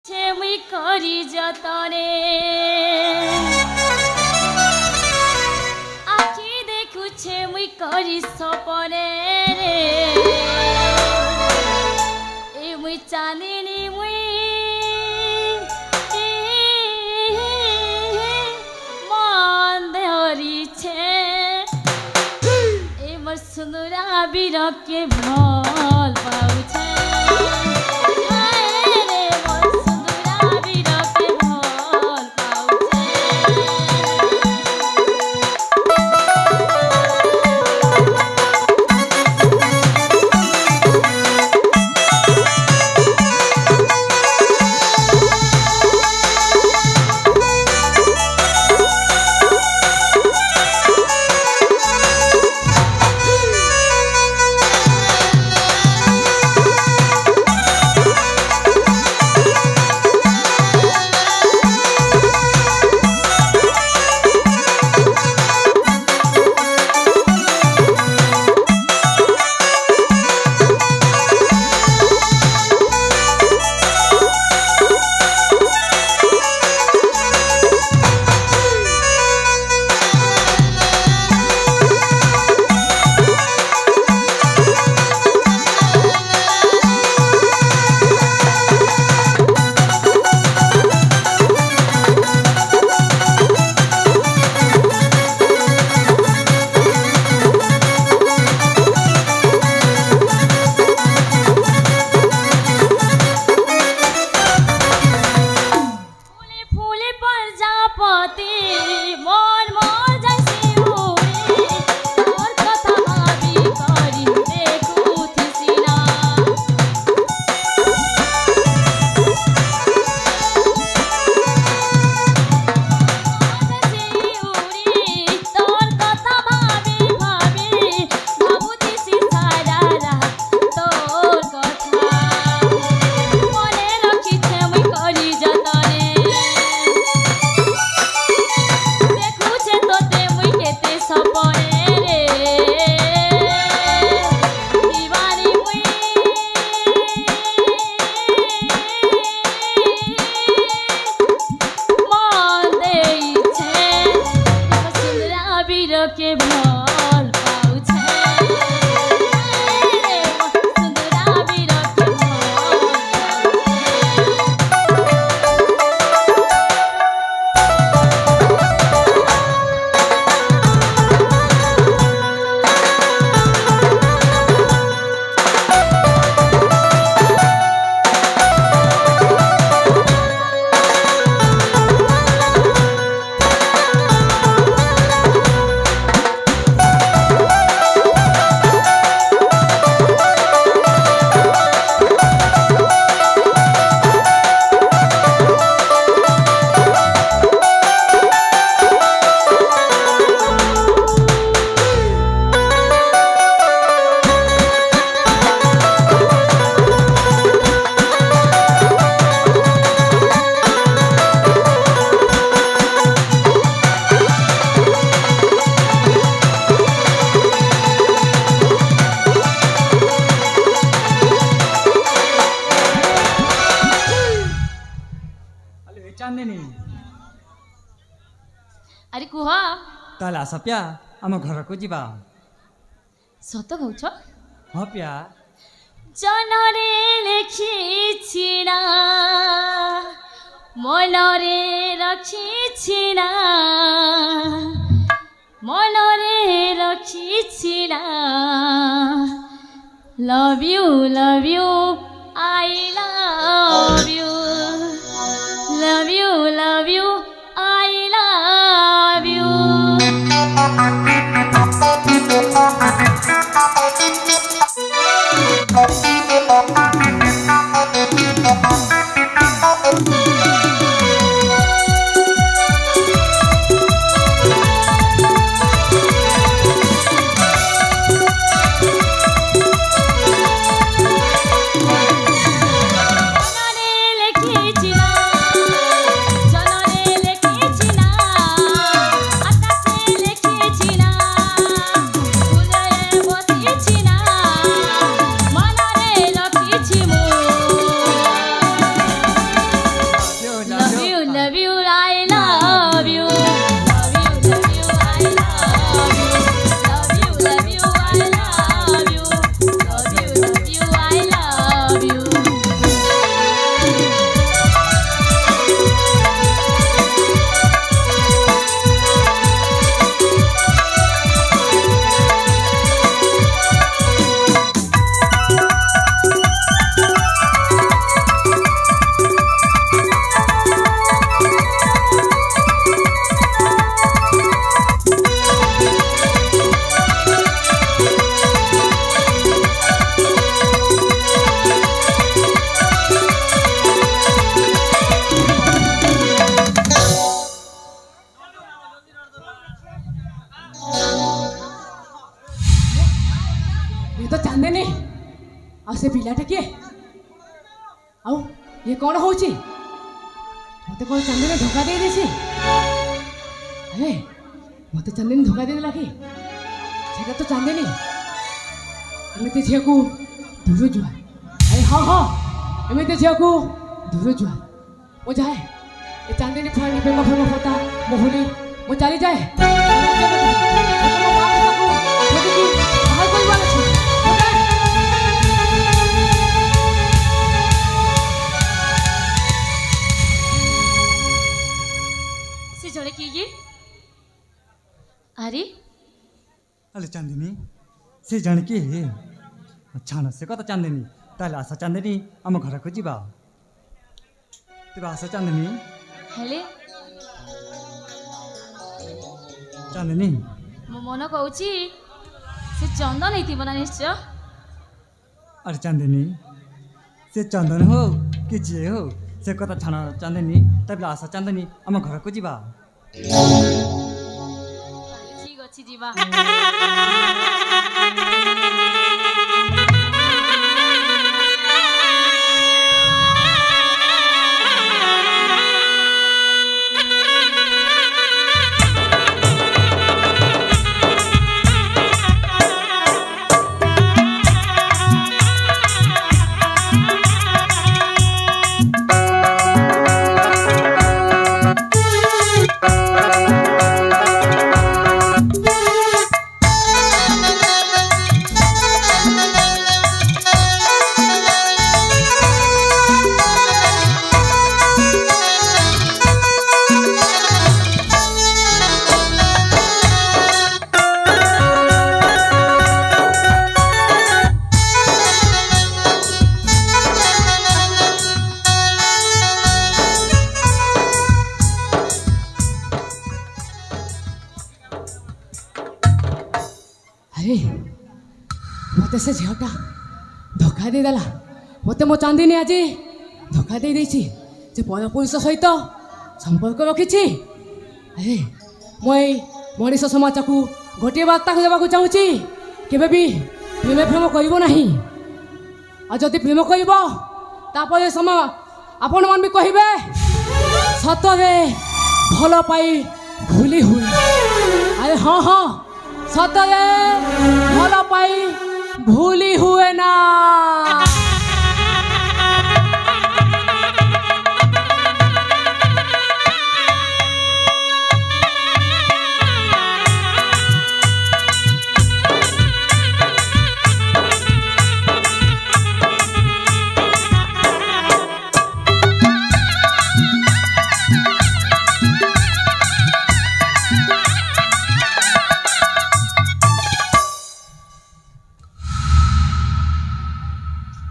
मुई करी जतने आखि देखुछे मुई करी सपने रे ए मुई चांदिनी मुई मन देहरी छे ए मोर सुंदरा बिरके भल पाउछे के भल पाउछे सुंदरा बिरके चांदिनी अरे कुह ताला सप्या आम घर को जीवा सत कौछ हाँ प्या जनरे लेखिछिना मनरे रखिछिना मनरे रखिछिना love you I love you love you, I love you. से पिलाटा किए आउ ये कौन होची मते कौन चांदनी धोखा दे देसी अरे मते चांदनी धोखा दे देला कि सेटा तो चांदनी एमिते झिया को दूर जुआ अरे हाँ हाँ एमिते झिया को दूर जुआ वो जाए ये चांदनी फाड़ी पे मफर मफता मोहली वो चली जाए से जड़े किए अरे अरे चांदनी से जान के अच्छा न से कत चांदनी ताले आशा चांदनी आम घर को जीवा तेरे आशा चांदनी हेले चांदनी मो मन कहूँ से चंदन नहीं ना निश्चय अरे चांदनी से चंदन हो कि जे हो से कत छाण चांदनी ताले आशा चांदनी आम घर को जीवा ठीक अच्छी जीवा अरे मते से झीटा धोखा दे देला मते मो चांदनी आज धोखा दे देछि जे पर पुरुष सहित संपर्क रखिछि अरे मैं मनीष समाज को गोटे बार्ता देवाक चाहूँगी केबे भी प्रेम प्रेम करिबो नहीं आ जदि प्रेम करिबो तापर समय आपण मान भी कहिबे सतरे भल पाई भूली हुई अरे हाँ हाँ सतरे भल पाई भूली हुए ना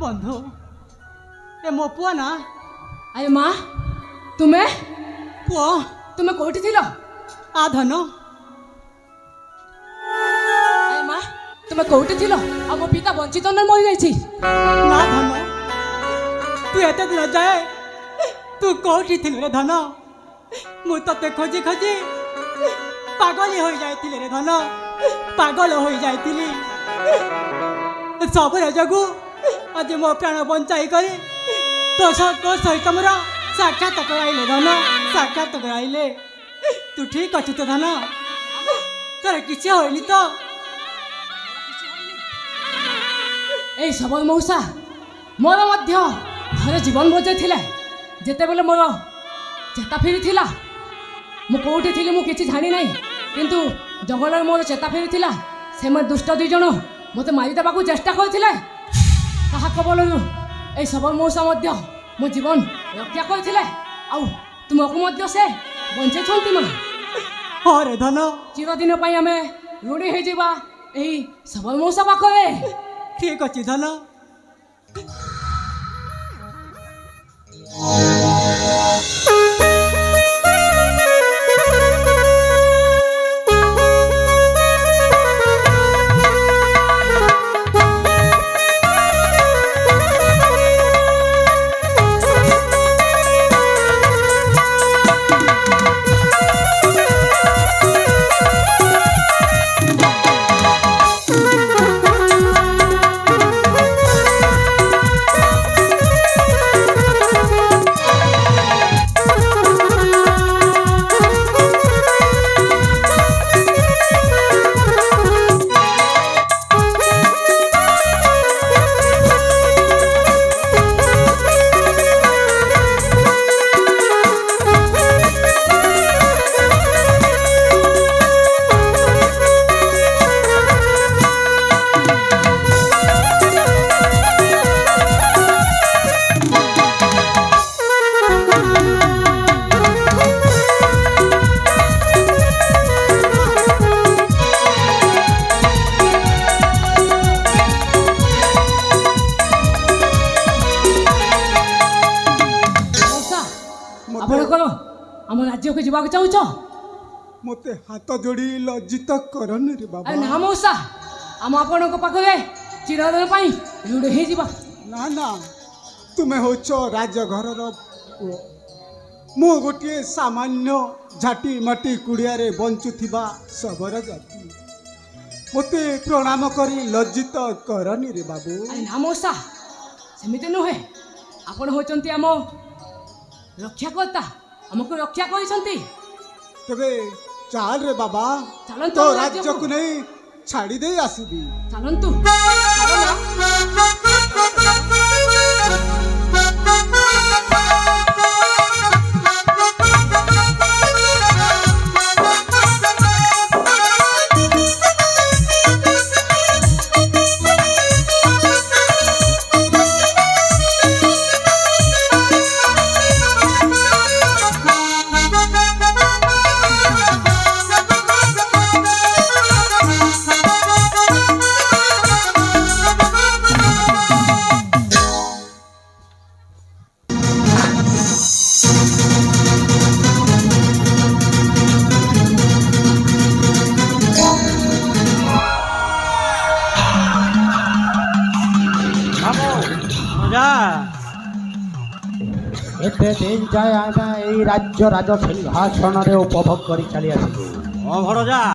बंधु ए मो पुआ ना अरे माँ तुम्हें पुआ तुम्हें कोठी थिलो आ धन अरे माँ तुम्हें कोठी थिलो आ मो पिता वंचित न मरि जाइछि ना धन तू एते दिन जाए तू कोठी थिल रे धन मु तते खोजी खोजी पागल हो जाइथिले रे धन पागल हो जाइथिली सब जगू आज मो प्राण बंचाई कर तो सहित मोर साक्षात कराइले धन साक्षात कराइले तू ठीक अच्छी तो धन तोर किसी होनी तो ए सबल मौसा मोर मध्य घरे जीवन बजाई थिले जेते बेले मोर चेता फेरी थिला मु कोठी थिली मु किछि जानि नाही किंतु जंगल मोर चेता फेरी थिला से मोर दुष्ट दुई जण मते मारि देबाकू चेष्टा करथिले कहा कबलनु ए सबल मौसा मध्य मो जीवन रक्षा करथिले आउ तुमको मध्य से बंचे छंती मा हाँ रे धन चिरदिन पई हमें ऋणी हे जिबा एही सबल मौसा पाखरे ठीक अच्छी धन ଆପଣଙ୍କର ଆମ ରାଜ୍ୟକୁ ଯିବାକୁ ଚାହୁଁଛ? ମତେ ହାତ ଯୋଡ଼ି ଲଜ୍ଜିତ କରନି ରେ ବାବା। ଆରେ ନା ମଉସା, ଆମ ଆପଣଙ୍କ ପାଖରେ ଚିରଦିନ ପାଇଁ ରୁଢ଼ ହେଇଯିବା। ନା ନା, ତୁମେ ହଉଛ ରାଜଘରର ପୁଅ, ମୁଁ ଗୋଟିଏ ସାମାନ୍ୟ ଝାଟି ମାଟି କୁଡ଼ିଆରେ ବଞ୍ଚୁଥିବା ଶବର ଜାତି। ମୋତେ ପ୍ରଣାମ କରି ଲଜ୍ଜିତ କରନି ରେ ବାବୁ। ଆରେ ନା ମଉସା, ସେମିତି ନୁହେଁ। ଆପଣ ହେଉଛନ୍ତି ଆମ ରକ୍ଷାକର୍ତ୍ତା, ଆମକୁ ରକ୍ଷା କରିଛନ୍ତି। ତେବେ ଚାଲ ରେ ବାବା, ଚାଲନ୍ତୁ ତୋ ଆମ ରାଜ୍ୟକୁ। ରାଜ୍ୟକୁ ନେଇ ଛାଡ଼ି ଦେଇ ଆସିବି। ଚାଲନ୍ତୁ। एते दिन जाए आमे एई राज्य राज सिंहासन रे उपभोग करी चली आसी। भड़जा